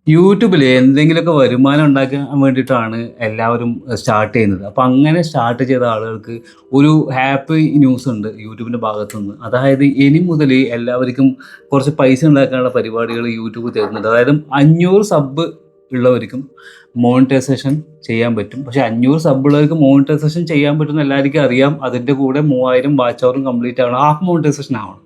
യൂട്യൂബിൽ എന്തെങ്കിലുമൊക്കെ വരുമാനം ഉണ്ടാക്കാൻ വേണ്ടിയിട്ടാണ് എല്ലാവരും സ്റ്റാർട്ട് ചെയ്യുന്നത്. അപ്പം അങ്ങനെ സ്റ്റാർട്ട് ചെയ്ത ആളുകൾക്ക് ഒരു ഹാപ്പി ന്യൂസ് ഉണ്ട് യൂട്യൂബിൻ്റെ ഭാഗത്തുനിന്ന്. അതായത് ഇനി മുതൽ എല്ലാവർക്കും കുറച്ച് പൈസ ഉണ്ടാക്കാനുള്ള പരിപാടികൾ യൂട്യൂബ് തരുന്നുണ്ട്. അതായത് 500 സബ് ഉള്ളവർക്കും മോണിറ്റൈസേഷൻ ചെയ്യാൻ പറ്റും. പക്ഷേ 500 സബ് ഉള്ളവർക്ക് മോണിറ്റൈസേഷൻ ചെയ്യാൻ പറ്റുമെന്ന് എല്ലാവർക്കും അറിയാം. അതിൻ്റെ കൂടെ 3000 വാച്ച് അവറും കംപ്ലീറ്റ് ആവണം, ഹാഫ് മോണിറ്റൈസേഷൻ ആവണം.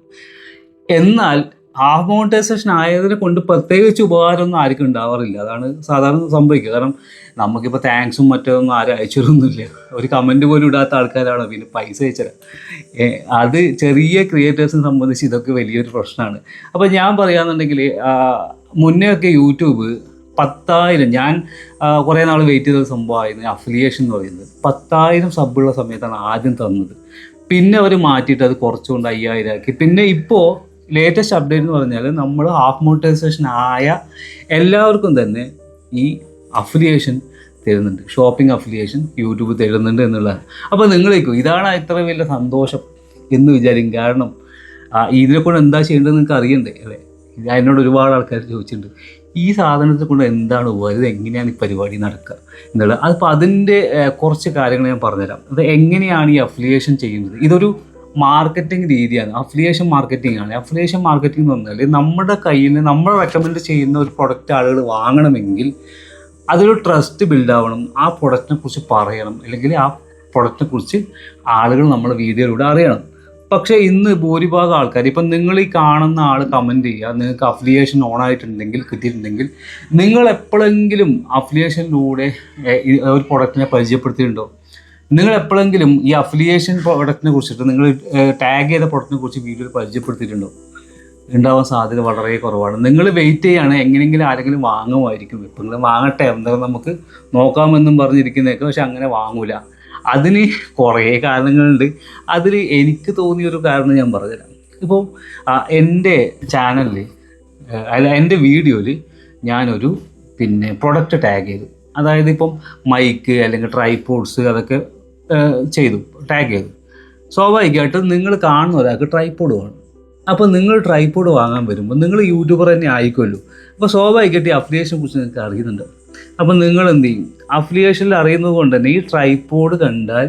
എന്നാൽ ഹാഫ് മോണിറ്റൈസേഷൻ ആയതിനെ കൊണ്ട് പ്രത്യേകിച്ച് ഉപകാരമൊന്നും ആർക്കും ഉണ്ടാവാറില്ല. അതാണ് സാധാരണ സംഭവിക്കുക. കാരണം നമുക്കിപ്പോൾ താങ്ക്സും മറ്റൊന്നും ആരും അയച്ചിരുന്നില്ല. ഒരു കമൻറ്റ് പോലും ഇടാത്ത ആൾക്കാരാണ് പിന്നെ പൈസ അയച്ചത്. അത് ചെറിയ ക്രിയേറ്റേഴ്സിനെ സംബന്ധിച്ച് ഇതൊക്കെ വലിയൊരു പ്രശ്നമാണ്. അപ്പോൾ ഞാൻ പറയുകയാണെന്നുണ്ടെങ്കിൽ മുന്നേ ഒക്കെ യൂട്യൂബ് 10,000, ഞാൻ കുറേ നാൾ വെയിറ്റ് ചെയ്ത സംഭവമായിരുന്നു അഫിലിയേഷൻ എന്ന് പറയുന്നത്. 10,000 സബ്ബുള്ള സമയത്താണ് ആദ്യം തന്നത്. പിന്നെ അവർ മാറ്റിയിട്ട് അത് കുറച്ചുകൊണ്ട് 5,000 ആക്കി. പിന്നെ ഇപ്പോൾ ലേറ്റസ്റ്റ് അപ്ഡേറ്റ് എന്ന് പറഞ്ഞാൽ നമ്മൾ ഹാഫ് മോണിറ്റൈസേഷൻ ആയ എല്ലാവർക്കും തന്നെ ഈ അഫിലിയേഷൻ തരുന്നുണ്ട്. ഷോപ്പിംഗ് അഫിലിയേഷൻ യൂട്യൂബ് തരുന്നുണ്ട് എന്നുള്ളതാണ്. അപ്പോൾ നിങ്ങളേക്കും ഇതാണ് ഇത്ര വലിയ സന്തോഷം എന്ന് വിചാരിക്കും. കാരണം ഇതിനെ കൊണ്ട് എന്താ ചെയ്യേണ്ടതെന്ന് നിങ്ങൾക്ക് അറിയണ്ടേ അല്ലേ? എന്നോട് ഒരുപാട് ആൾക്കാർ ചോദിച്ചിട്ടുണ്ട്, ഈ സാധനത്തെ കൊണ്ട് എന്താണ് ഉപകാരം, ഇത് എങ്ങനെയാണ് ഈ പരിപാടി നടക്കുക എന്നുള്ളത്. അതിപ്പോൾ അതിൻ്റെ കുറച്ച് കാര്യങ്ങൾ ഞാൻ പറഞ്ഞുതരാം. അത് എങ്ങനെയാണ് ഈ അഫിലിയേഷൻ ചെയ്യുന്നത്. ഇതൊരു മാർക്കറ്റിംഗ് രീതിയാണ്, അഫിലിയേഷൻ മാർക്കറ്റിംഗ് ആണ്. അഫിലിയേഷൻ മാർക്കറ്റിംഗ് എന്ന് പറഞ്ഞാൽ നമ്മുടെ കയ്യിൽ നിന്ന് നമ്മൾ റെക്കമെൻഡ് ചെയ്യുന്ന ഒരു പ്രൊഡക്റ്റ് ആളുകൾ വാങ്ങണമെങ്കിൽ അതൊരു ട്രസ്റ്റ് ബിൽഡ് ആവണം. ആ പ്രൊഡക്റ്റിനെ കുറിച്ച് പറയണം, അല്ലെങ്കിൽ ആ പ്രൊഡക്റ്റിനെ കുറിച്ച് ആളുകൾ നമ്മുടെ വീഡിയോയിലൂടെ അറിയണം. പക്ഷേ ഇന്ന് ഭൂരിഭാഗം ആൾക്കാർ, ഇപ്പം നിങ്ങൾ ഈ കാണുന്ന ആൾ കമൻറ്റ് ചെയ്യുക, നിങ്ങൾക്ക് അഫിലിയേഷൻ ഓൺ ആയിട്ടുണ്ടെങ്കിൽ കിട്ടിയിട്ടുണ്ടെങ്കിൽ നിങ്ങൾ എപ്പോഴെങ്കിലും അഫിലിയേഷനിലൂടെ ഒരു പ്രൊഡക്റ്റിനെ പരിചയപ്പെടുത്തിയിട്ടുണ്ടോ? നിങ്ങൾ എപ്പോഴെങ്കിലും ഈ അഫിലിയേഷൻ പ്രൊഡക്റ്റിനെ കുറിച്ചിട്ട് നിങ്ങൾ ടാഗ് ചെയ്ത പ്രൊഡക്റ്റിനെ കുറിച്ച് വീഡിയോയിൽ പരിചയപ്പെടുത്തിയിട്ടുണ്ടോ? ഉണ്ടാവാൻ സാധ്യത വളരെ കുറവാണ്. നിങ്ങൾ വെയിറ്റ് ചെയ്യുകയാണ് എങ്ങനെയെങ്കിലും ആരെങ്കിലും വാങ്ങുമായിരിക്കും. ഇപ്പം നിങ്ങൾ വാങ്ങട്ടെ, എന്തായാലും നമുക്ക് നോക്കാമെന്നും പറഞ്ഞിരിക്കുന്നതൊക്കെ, പക്ഷെ അങ്ങനെ വാങ്ങൂല. അതിന് കുറേ കാരണങ്ങളുണ്ട്. അതിൽ എനിക്ക് തോന്നിയൊരു കാരണം ഞാൻ പറഞ്ഞുതരാം. ഇപ്പോൾ എൻ്റെ ചാനലിൽ അല്ല എൻ്റെ വീഡിയോയിൽ ഞാനൊരു പ്രൊഡക്റ്റ് ടാഗ് ചെയ്തു. അതായത് ഇപ്പം മൈക്ക് അല്ലെങ്കിൽ ട്രൈപോഡ്സ് അതൊക്കെ ചെയ്തു, ടാഗ് ചെയ്തു. സ്വാഭാവികമായിട്ടും നിങ്ങൾ കാണുന്ന ഒരാൾക്ക് ട്രൈപോഡ് വേണം. അപ്പോൾ നിങ്ങൾ ട്രൈപോഡ് വാങ്ങാൻ വരുമ്പോൾ നിങ്ങൾ യൂട്യൂബർ തന്നെ ആയിക്കുമല്ലോ. അപ്പോൾ സ്വാഭാവികമായിട്ട് ഈ അഫിലിയേഷനെ കുറിച്ച് നിങ്ങൾക്ക് അറിയുന്നുണ്ട്. അപ്പം നിങ്ങൾ എന്ത് ചെയ്യും? അഫിലിയേഷനിൽ അറിയുന്നത് കൊണ്ട് തന്നെ ഈ ട്രൈപോഡ് കണ്ടാൽ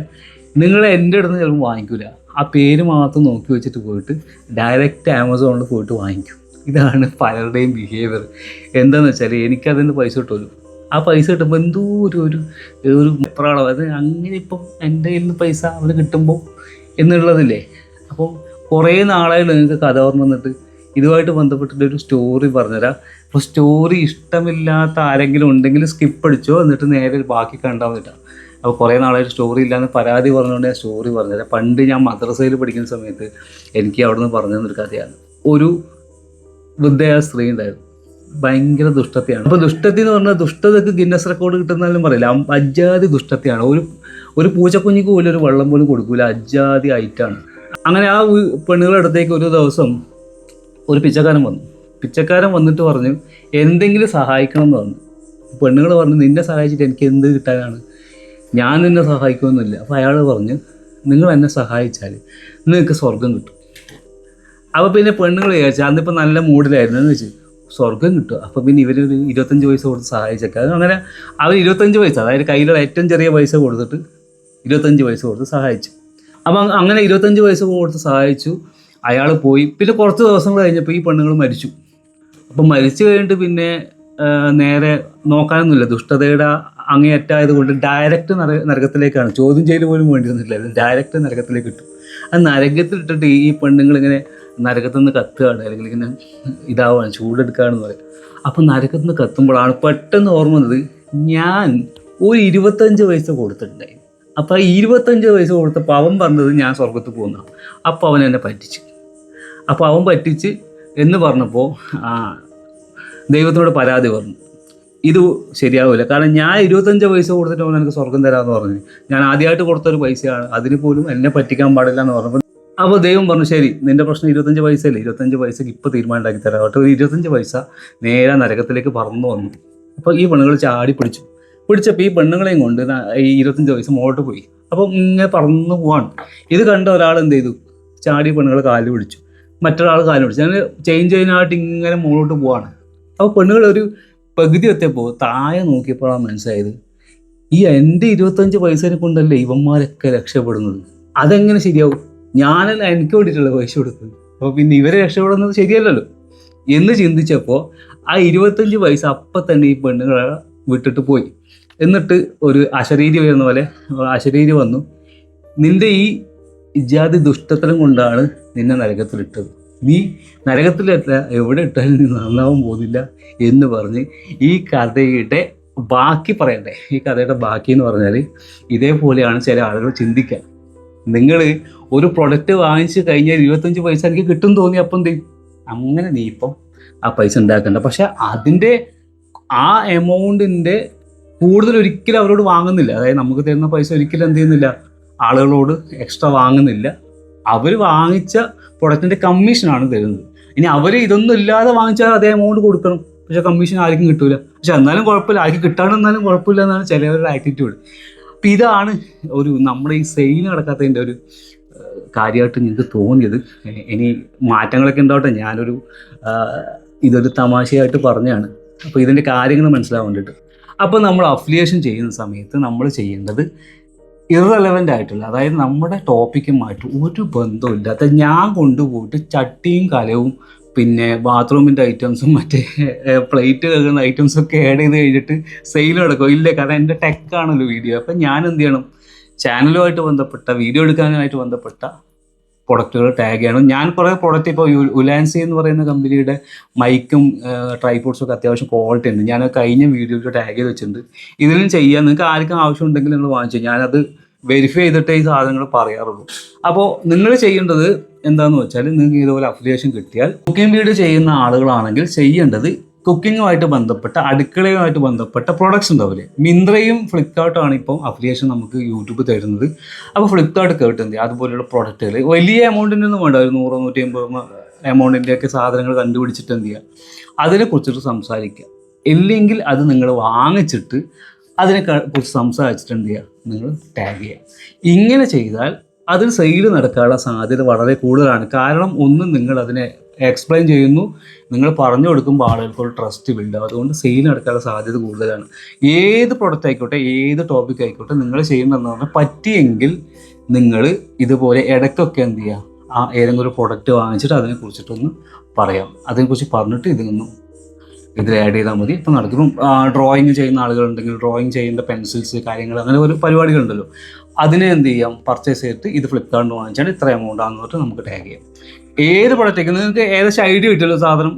നിങ്ങൾ എൻ്റെ അടുത്ത് ചിലപ്പോൾ വാങ്ങിക്കില്ല. ആ പേര് മാത്രം നോക്കി വെച്ചിട്ട് പോയിട്ട് ഡയറക്റ്റ് ആമസോണിൽ പോയിട്ട് വാങ്ങിക്കും. ഇതാണ് പലരുടെയും ബിഹേവിയർ. എന്താണെന്ന് വെച്ചാൽ എനിക്കതിന് പൈസ കിട്ടുമല്ലോ. ആ പൈസ കിട്ടുമ്പോൾ എന്തോ ഒരു എപ്പോഴാണോ അത് അങ്ങനെ ഇപ്പം എൻ്റെ കയ്യിൽ നിന്ന് പൈസ അവർ കിട്ടുമ്പോൾ എന്നുള്ളതില്ലേ. അപ്പോൾ കുറേ നാളായിട്ട് നിങ്ങൾക്ക് കഥ ഓർമ്മ വന്നിട്ട് ഇതുമായിട്ട് ബന്ധപ്പെട്ടിട്ടൊരു സ്റ്റോറി പറഞ്ഞുതരാം. അപ്പോൾ സ്റ്റോറി ഇഷ്ടമില്ലാത്ത ആരെങ്കിലും ഉണ്ടെങ്കിൽ സ്കിപ്പ് അടിച്ചോ, എന്നിട്ട് നേരെ ബാക്കി കണ്ടാൽ മതിട്ടാണ്. അപ്പോൾ കുറേ നാളായിട്ട് സ്റ്റോറി ഇല്ലാന്ന് പരാതി പറഞ്ഞുകൊണ്ട് ഞാൻ സ്റ്റോറി പറഞ്ഞുതരാം. പണ്ട് ഞാൻ മദ്രസയിൽ പഠിക്കുന്ന സമയത്ത് എനിക്ക് അവിടെ നിന്ന് പറഞ്ഞു തന്നൊരു കഥയാണ്. ഒരു വൃദ്ധയായ സ്ത്രീ ഉണ്ടായിരുന്നു, ഭയങ്കര ദുഷ്ടത്തെയാണ്. അപ്പോൾ ദുഷ്ടത്തി എന്ന് പറഞ്ഞാൽ ദുഷ്ടതയ്ക്ക് ഗിന്നസ് റെക്കോർഡ് കിട്ടുന്നാലും പറയില്ല, അജാതി ദുഷ്ടത്തെയാണ്. ഒരു പൂച്ചക്കുഞ്ഞിക്ക് പോലും ഒരു വെള്ളം പോലും കൊടുക്കില്ല, അജാതി ആയിട്ടാണ്. അങ്ങനെ ആ പെണ്ണുങ്ങളുടെ അടുത്തേക്ക് ഒരു ദിവസം ഒരു പിച്ചക്കാരൻ വന്നു. പിച്ചക്കാരൻ വന്നിട്ട് പറഞ്ഞു എന്തെങ്കിലും സഹായിക്കണം എന്ന് പറഞ്ഞു. പെണ്ണുങ്ങൾ പറഞ്ഞു നിന്നെ സഹായിച്ചിട്ട് എനിക്ക് എന്ത് കിട്ടാനാണ്, ഞാൻ നിന്നെ സഹായിക്കുമെന്നില്ല. അപ്പോൾ അയാൾ പറഞ്ഞു നിങ്ങൾ എന്നെ സഹായിച്ചാൽ നിങ്ങൾക്ക് സ്വർഗം കിട്ടും. അപ്പോൾ പിന്നെ പെണ്ണുങ്ങൾ വിചാരിച്ചു അന്നിപ്പോൾ നല്ല മൂഡിലായിരുന്നു എന്ന് വെച്ച് സ്വർഗം കിട്ടും. അപ്പോൾ പിന്നെ ഇവരൊരു 25 പൈസ കൊടുത്ത് സഹായിച്ചേക്കാം. അങ്ങനെ അവർ 25 പൈസ, അതായത് കയ്യിലുള്ള ഏറ്റവും ചെറിയ പൈസ കൊടുത്തിട്ട് 25 പൈസ കൊടുത്ത് സഹായിച്ചു. അപ്പം അങ്ങനെ 25 പൈസ കൊടുത്ത് സഹായിച്ചു. അയാൾ പോയി. പിന്നെ കുറച്ച് ദിവസങ്ങൾ കഴിഞ്ഞപ്പോൾ ഈ പെണ്ണുങ്ങൾ മരിച്ചു. അപ്പം മരിച്ചു കഴിഞ്ഞിട്ട് പിന്നെ നേരെ നോക്കാനൊന്നുമില്ല, ദുഷ്ടതയുടെ അങ്ങേയറ്റായത് കൊണ്ട് ഡയറക്റ്റ് നരകത്തിലേക്കാണ്. ചോദ്യം ചെയ്യൽ പോലും വേണ്ടിയിരുന്നില്ല, ഡയറക്റ്റ് നരകത്തിലേക്ക് ഇട്ടു. ആ നരകത്തിലിട്ടിട്ട് ഈ പെണ്ണുങ്ങളിങ്ങനെ നരകത്തു നിന്ന് കത്തുകയാണ്, അല്ലെങ്കിൽ ഇങ്ങനെ ഇതാവുകയാണ്, ചൂടെടുക്കുകയാണെന്ന് പറയും. അപ്പം നരകത്തു നിന്ന് കത്തുമ്പോഴാണ് പെട്ടെന്ന് ഓർമ്മ വന്നത് ഞാൻ ഒരു 25 പൈസ കൊടുത്തിട്ടുണ്ടായി. അപ്പോൾ 25 പൈസ കൊടുത്തപ്പോൾ അവൻ പറഞ്ഞത് ഞാൻ സ്വർഗത്ത് പോകുന്ന. അപ്പോൾ അവൻ എന്നെ പറ്റിച്ചു. അപ്പോൾ അവൻ പറ്റിച്ച് എന്ന് പറഞ്ഞപ്പോൾ ദൈവത്തിനോട് പരാതി പറഞ്ഞു, ഇത് ശരിയാവില്ല. കാരണം ഞാൻ 25 പൈസ കൊടുത്തിട്ട് അവൻ എനിക്ക് സ്വർഗം തരാമെന്ന് പറഞ്ഞു. ഞാൻ ആദ്യമായിട്ട് കൊടുത്തൊരു പൈസയാണ്, അതിന് പോലും എന്നെ പറ്റിക്കാൻ പാടില്ല എന്ന് പറഞ്ഞപ്പോൾ അപ്പോൾ ദൈവം പറഞ്ഞു ശരി, നിൻ്റെ പ്രശ്നം 25 പൈസ അല്ലേ, 25 പൈസക്ക് ഇപ്പോൾ തീരുമാനം ഉണ്ടാക്കി തരാം. കേട്ടോ, ഒരു 25 പൈസ നേരെ നരകത്തിലേക്ക് പറന്നു വന്നു. അപ്പോൾ ഈ പെണ്ണുങ്ങൾ ചാടി പിടിച്ചപ്പോൾ ഈ പെണ്ണുങ്ങളെയും കൊണ്ട് ഈ 25 പൈസ മുകളിലോട്ട് പോയി. അപ്പം ഇങ്ങനെ പറന്നു പോവാണ്. ഇത് കണ്ട ഒരാൾ എന്ത് ചെയ്തു, ചാടി പെണ്ണുങ്ങൾ കാല് പിടിച്ചു, മറ്റൊരാൾ കാല് പിടിച്ചു. അങ്ങനെ ചേഞ്ച് ചെയ്യാനായിട്ട് ഇങ്ങനെ മുകളിലോട്ട് പോവാണ്. അപ്പോൾ പെണ്ണുങ്ങൾ ഒരു പകുതി എത്തിയപ്പോൾ താഴെ നോക്കിയപ്പോഴാണ് മനസ്സിലായത് ഈ എൻ്റെ 25 പൈസനെ കൊണ്ടല്ലേ ഇവന്മാരൊക്കെ രക്ഷപ്പെടുന്നത്. അതെങ്ങനെ ശരിയാവും? ഞാനല്ല എനിക്ക് വേണ്ടിയിട്ടുള്ള പൈസ കൊടുത്തത്, അപ്പോൾ പിന്നെ ഇവരെ രക്ഷപ്പെടുന്നത് ശരിയല്ലല്ലോ എന്ന് ചിന്തിച്ചപ്പോൾ ആ 25 പൈസ അപ്പം തന്നെ ഈ പെണ്ണുങ്ങളെ വിട്ടിട്ട് പോയി. എന്നിട്ട് ഒരു അശരീരി വരുന്ന പോലെ അശരീരി വന്നു, നിന്റെ ഈ ഇജാതി ദുഷ്ടത്തരം കൊണ്ടാണ് നിന്നെ നരകത്തിലിട്ടത്, നീ നരകത്തിലല്ല എവിടെ ഇട്ടാലും നീ നന്നാവാൻ പോകുന്നില്ല എന്ന് പറഞ്ഞ് ഈ കഥയുടെ ബാക്കി പറയണ്ടേ. ഈ കഥയുടെ ബാക്കി എന്ന് പറഞ്ഞാൽ ഇതേപോലെയാണ് ചില ആളുകൾ ചിന്തിക്കുക. നിങ്ങൾ ഒരു പ്രൊഡക്റ്റ് വാങ്ങിച്ച് കഴിഞ്ഞാൽ 25 പൈസ എനിക്ക് കിട്ടും തോന്നി, അപ്പം എന്ത് ചെയ്യും? അങ്ങനെ നീ ഇപ്പം ആ പൈസ ഉണ്ടാക്കണ്ട. പക്ഷെ അതിൻ്റെ ആ എമൗണ്ടിൻ്റെ കൂടുതൽ ഒരിക്കലും അവരോട് വാങ്ങുന്നില്ല. അതായത് നമുക്ക് തരുന്ന പൈസ ഒരിക്കലും എന്ത് ചെയ്യുന്നില്ല, ആളുകളോട് എക്സ്ട്രാ വാങ്ങുന്നില്ല. അവർ വാങ്ങിച്ച പ്രൊഡക്റ്റിൻ്റെ കമ്മീഷനാണ് തരുന്നത്. ഇനി അവർ ഇതൊന്നും ഇല്ലാതെ വാങ്ങിച്ചാൽ അതേ എമൗണ്ട് കൊടുക്കണം, പക്ഷെ കമ്മീഷൻ ആർക്കും കിട്ടൂല. പക്ഷെ എന്നാലും കുഴപ്പമില്ല, ആർക്കും കിട്ടാണെന്നാലും കുഴപ്പമില്ല എന്നാണ് ചിലവരുടെ ആറ്റിറ്റ്യൂഡ്. അപ്പം ഇതാണ് ഒരു നമ്മുടെ ഈ സെയിൽ നടക്കാത്തതിൻ്റെ ഒരു കാര്യമായിട്ട് നിങ്ങൾക്ക് തോന്നിയത്. ഇനി മാറ്റങ്ങളൊക്കെ ഉണ്ടാവട്ടെ, ഞാനൊരു ഇതൊരു തമാശയായിട്ട് പറഞ്ഞാണ്. അപ്പോൾ ഇതിൻ്റെ കാര്യങ്ങൾ മനസ്സിലാവാൻ വേണ്ടിയിട്ട്. അപ്പോൾ നമ്മൾ അഫിലിയേഷൻ ചെയ്യുന്ന സമയത്ത് നമ്മൾ ചെയ്യേണ്ടത് ഇറലവൻ്റ് ആയിട്ടുള്ള, അതായത് നമ്മുടെ ടോപ്പിക്കുമായിട്ട് ഒരു ബന്ധമില്ലാത്ത, ഞാൻ കൊണ്ടുപോയിട്ട് ചട്ടിയും കലവും പിന്നെ ബാത്റൂമിൻ്റെ ഐറ്റംസും മറ്റേ പ്ലേറ്റ് കഴുകുന്ന ഐറ്റംസും ഒക്കെ ആഡ് ചെയ്ത് കഴിഞ്ഞിട്ട് സെയിൽ നടക്കും ഇല്ല. കാരണം എൻ്റെ ടെക്കാണല്ലോ വീഡിയോ. അപ്പം ഞാൻ എന്ത് ചെയ്യണം, ചാനലുമായിട്ട് ബന്ധപ്പെട്ട വീഡിയോ എടുക്കാനായിട്ട് ബന്ധപ്പെട്ട പ്രൊഡക്റ്റുകൾ ടാഗ് ചെയ്യണം. ഞാൻ കുറേ പ്രൊഡക്റ്റ് ഇപ്പോൾ ഉലാൻസി എന്ന് പറയുന്ന കമ്പനിയുടെ മൈക്കും ട്രൈപോഡ്സും ഒക്കെ അത്യാവശ്യം ക്വാളിറ്റി ഉണ്ട്. ഞാൻ കഴിഞ്ഞ വീഡിയോയിൽ ടാഗ് ചെയ്ത് വെച്ചിട്ടുണ്ട്. ഇതിലും ചെയ്യാൻ നിങ്ങൾക്ക് ആർക്കും ആവശ്യം ഉണ്ടെങ്കിൽ നിങ്ങൾ വാങ്ങിച്ചു, ഞാനത് വെരിഫൈ ചെയ്തിട്ടേ ഈ സാധനങ്ങൾ പറയാറുള്ളൂ. അപ്പോൾ നിങ്ങൾ ചെയ്യേണ്ടത് എന്താണെന്ന് വെച്ചാൽ, നിങ്ങൾക്ക് ഇതുപോലെ അഫിലിയേഷൻ കിട്ടിയാൽ കുക്കിംഗ് വീഡിയോ ചെയ്യുന്ന ആളുകളാണെങ്കിൽ ചെയ്യേണ്ടത് കുക്കിങ്ങുമായിട്ട് ബന്ധപ്പെട്ട അടുക്കളയുമായിട്ട് ബന്ധപ്പെട്ട പ്രൊഡക്ട്സ് ഉണ്ടാവില്ലേ, മിന്ത്രയും ഫ്ലിപ്കാർട്ടുമാണ് ഇപ്പോൾ അഫിലിയേഷൻ നമുക്ക് യൂട്യൂബ് തരുന്നത്. അപ്പോൾ ഫ്ലിപ്കാർട്ട് കേട്ട് എന്ത് ചെയ്യുക, അതുപോലെയുള്ള പ്രൊഡക്റ്റുകൾ വലിയ എമൗണ്ടിൻ്റെ ഒന്നും വേണ്ട, ഒരു 100-150 എമൗണ്ടിൻ്റെയൊക്കെ സാധനങ്ങൾ കണ്ടുപിടിച്ചിട്ട് എന്ത് ചെയ്യുക, അതിനെക്കുറിച്ചിട്ട് സംസാരിക്കുക. ഇല്ലെങ്കിൽ അത് നിങ്ങൾ വാങ്ങിച്ചിട്ട് അതിനെക്കുറിച്ച് സംസാരിച്ചിട്ട് എന്ത് ചെയ്യുക, നിങ്ങൾ ടാഗ് ചെയ്യുക. ഇങ്ങനെ ചെയ്താൽ അതിൽ സെയിൽ നടക്കാനുള്ള സാധ്യത വളരെ കൂടുതലാണ്. കാരണം ഒന്ന്, നിങ്ങൾ അതിനെ എക്സ്പ്ലെയിൻ ചെയ്യുന്നു, നിങ്ങൾ പറഞ്ഞു കൊടുക്കുമ്പോൾ ആളുകൾക്ക് ഒരു ട്രസ്റ്റ് ബിൽഡ്. അതുകൊണ്ട് സെയിൽ നടക്കാനുള്ള സാധ്യത കൂടുതലാണ്. ഏത് പ്രൊഡക്റ്റ് ആയിക്കോട്ടെ, ഏത് ടോപ്പിക് ആയിക്കോട്ടെ, നിങ്ങൾ ചെയ്യുന്നതെന്ന് പറഞ്ഞാൽ പറ്റിയെങ്കിൽ നിങ്ങൾ ഇതുപോലെ ഇടയ്ക്കൊക്കെ എന്ത് ചെയ്യുക, ആ ഏതെങ്കിലും ഒരു പ്രൊഡക്റ്റ് വാങ്ങിച്ചിട്ട് അതിനെക്കുറിച്ചിട്ടൊന്ന് പറയാം. അതിനെക്കുറിച്ച് പറഞ്ഞിട്ട് ഇതിൽ ആഡ് ചെയ്താൽ മതി. ഇപ്പം നടക്കും ഡ്രോയിങ് ചെയ്യുന്ന ആളുകളുണ്ടെങ്കിൽ ഡ്രോയിങ് ചെയ്യേണ്ട പെൻസിൽസ് കാര്യങ്ങൾ അങ്ങനെ ഒരു പരിപാടികളുണ്ടല്ലോ, അതിനെ എന്ത് ചെയ്യാം, പർച്ചേസ് ചെയ്തിട്ട് ഇത് ഫ്ലിപ്കാർട്ടിൽ വാങ്ങിച്ചാൽ ഇത്ര എമൗണ്ട് ആണെന്ന് പറഞ്ഞിട്ട് നമുക്ക് ടാഗ് ചെയ്യാം. ഏത് പ്രൊഡക്റ്റേക്ക് നിങ്ങൾക്ക് ഏകദേശം ഐഡിയ കിട്ടുമല്ലോ സാധനം.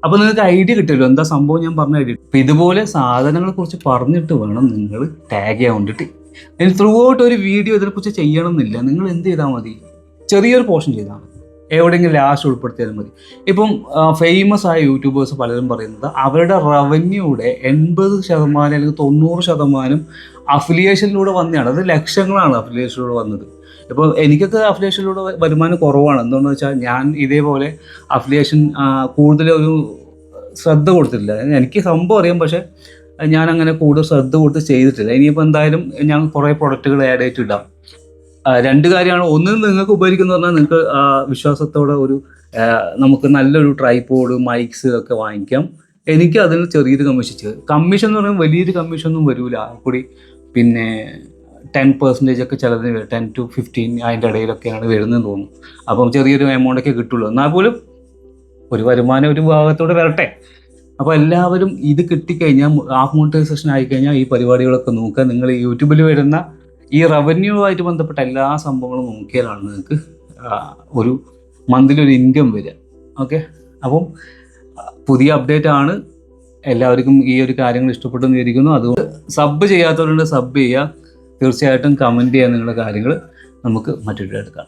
അപ്പോൾ നിങ്ങൾക്ക് ഐഡിയ കിട്ടുമല്ലോ എന്താ സംഭവം, ഞാൻ പറഞ്ഞ ഐഡിയ. അപ്പം ഇതുപോലെ സാധനങ്ങളെ കുറിച്ച് പറഞ്ഞിട്ട് വേണം നിങ്ങൾ ടാഗ് ചെയ്യാൻ വേണ്ടിയിട്ട്. ഇനി ത്രൂ ഔട്ട് ഒരു വീഡിയോ ഇതിനെക്കുറിച്ച് ചെയ്യണം എന്നില്ല. നിങ്ങൾ എന്ത് ചെയ്താൽ മതി, ചെറിയൊരു പോർഷൻ ചെയ്താൽ മതി, എവിടെയെങ്കിലും ലാസ്റ്റ് ഉൾപ്പെടുത്തിയാലും മതി. ഇപ്പം ഫേമസ് ആയ യൂട്യൂബേഴ്സ് പലരും പറയുന്നത് അവരുടെ റവന്യൂയുടെ 80% അല്ലെങ്കിൽ 90% അഫിലിയേഷനിലൂടെ വന്നതാണ്. അത് ലക്ഷങ്ങളാണ് അഫിലിയേഷനിലൂടെ വന്നത്. ഇപ്പോൾ എനിക്കൊക്കെ അഫിലിയേഷനിലൂടെ വരുമാനം കുറവാണ്. എന്തുകൊണ്ടെന്ന് വെച്ചാൽ ഞാൻ ഇതേപോലെ അഫിലിയേഷൻ കൂടുതലൊരു ശ്രദ്ധ കൊടുത്തിട്ടില്ല. എനിക്ക് സംഭവം അറിയാം, പക്ഷേ ഞാൻ അങ്ങനെ കൂടുതൽ ശ്രദ്ധ കൊടുത്ത് ചെയ്തിട്ടില്ല. ഇനിയിപ്പോൾ എന്തായാലും ഞാൻ കുറേ പ്രൊഡക്റ്റുകൾ ആഡ് ചെയ്തിട്ടിടാം. രണ്ട് കാര്യമാണ്. ഒന്ന്, നിങ്ങൾക്ക് ഉപകരിക്കുന്ന പറഞ്ഞാൽ നിങ്ങൾക്ക് വിശ്വാസത്തോടെ ഒരു നമുക്ക് നല്ലൊരു ട്രൈപോഡ് മൈക്സ് ഒക്കെ വാങ്ങിക്കാം. എനിക്ക് അതിന് ചെറിയൊരു കമ്മീഷൻ എന്ന് പറയുമ്പോൾ വലിയൊരു കമ്മീഷനൊന്നും വരില്ല കൂടി. പിന്നെ 10% ഒക്കെ ചിലതിന് 10 to 15 അതിൻ്റെ ഇടയിലൊക്കെയാണ് വരുന്നതെന്ന് തോന്നുന്നു. അപ്പം ചെറിയൊരു എമൗണ്ടൊക്കെ കിട്ടുള്ളൂ. എന്നാൽ പോലും ഒരു വരുമാനം ഒരു ഭാഗത്തോടെ വരട്ടെ. അപ്പോൾ എല്ലാവരും ഇത് കിട്ടിക്കഴിഞ്ഞാൽ, ഹാഫ് മോണിറ്റൈസേഷൻ ആയിക്കഴിഞ്ഞാൽ ഈ പരിപാടികളൊക്കെ നോക്കുക. നിങ്ങൾ യൂട്യൂബിൽ വരുന്ന ഈ റവന്യൂ ആയിട്ട് ബന്ധപ്പെട്ട എല്ലാ സംഭവങ്ങളും നോക്കിയാലാണ് നിങ്ങൾക്ക് ഒരു മന്ത്ലി ഒരു ഇൻകം വരിക. ഓക്കെ, അപ്പം പുതിയ അപ്ഡേറ്റ് ആണ്. എല്ലാവർക്കും ഈ ഒരു കാര്യങ്ങൾ ഇഷ്ടപ്പെട്ടെന്ന് വിചാരിക്കുന്നു. അതുകൊണ്ട് സബ് ചെയ്യാത്തവരുണ്ട്, സബ് ചെയ്യുക. തീർച്ചയായിട്ടും കമൻറ്റ് ചെയ്യാൻ നിങ്ങളുടെ കാര്യങ്ങൾ നമുക്ക് മറ്റൊരു എടുക്കാം.